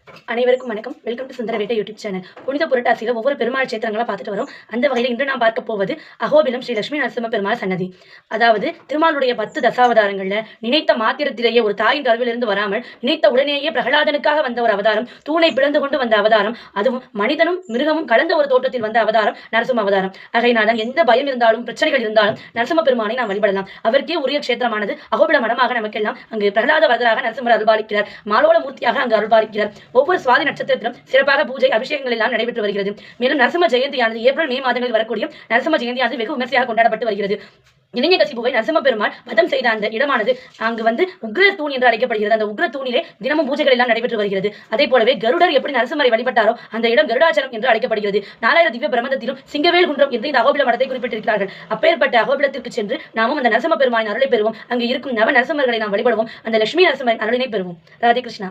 அனைவருக்கும் வணக்கம். Welcome to Sundaravettai YouTube channel. புனித புரட்டாசியில் ஒவ்வொரு பெருமாள் கஷேத்திரங்களா பார்த்துட்டு வரோம். அந்த வகையில் இன்று நாம் பார்க்க போவது அகோபிலம் ஸ்ரீ லட்சுமி நரசிம்ம பெருமாள் சன்னதி. அதாவது திருமாலுடைய 10 தசாவதாரங்கள்ல நினைத்த மாத்திரத்திலேயே ஒரு தாயின் கருவிலிருந்து வராமல் நினைத்த உடனேயே பிரகலாதனுக்காக வந்த ஒரு அவதாரம், தூணை பிளந்து கொண்டு வந்த அவதாரம், அதுவும் மனிதனும் மிருகமும் கலந்த ஒரு தோட்டத்தில் வந்த அவதாரம் நரசிம்ம அவதாரம். ஆகையினால்தான் எந்த பயம் இருந்தாலும் பிரச்சனைகள் இருந்தாலும் நரசிம்ம பெருமானை நாம் வழிபடலாம். அவருக்கே உரிய கஷேத்திரமானது அகோபில மடமாக நமக்கெல்லாம் அங்கு பிரகலாத வரதராக நரசிம்மர் அருள்பாலிக்கிறார். மாலோல மூர்த்தியாக அங்கு அருள்பாலிக்கிறார். ஒவ்வொரு சுவாதி நட்சத்திரத்திலும் சிறப்பாக பூஜை அபிஷேகங்கள் எல்லாம் நடைபெற்று வருகிறது. மேலும் நரசிம்ம ஜெயந்தியானது ஏப்ரல் மே மாதங்களில் வரக்கூடிய நரசிம்ம ஜெயந்தியானது வெகு விமர்சையாக கொண்டாடப்பட்டு வருகிறது. இளைஞகசிபுவை நரசிம்ம பெருமாள் வதம் செய்த அந்த இடமானது அங்கு உக்ர தூண் என்று அழைக்கப்படுகிறது. அந்த உக்ர தூணிலே தினமும் பூஜைகள் எல்லாம் நடைபெற்று வருகிறது. அதே போலவே கருடர் எப்படி நரசிம்மரை வழிபட்டாரோ அந்த இடம் கருடாச்சலம் என்று அழைக்கப்படுகிறது. 4000 திவ்ய பிரபந்தத்திலும் சிங்கவேல் குன்றம் என்று இந்த அகோபில மடத்தை குறிப்பிட்டிருக்கிறார்கள். அப்பேற்பட்ட அகோபிலத்திற்கு சென்று நாமும் அந்த நரசிம்ம பெருமாளின் அருளை பெறுவோம். அங்கு இருக்கும் நவ நரசிம்மர்களை நாம் வழிபடுவோம். அந்த லட்சுமி நரசிம்மரின் அருளினை பெறுவோம். ராதே கிருஷ்ணா.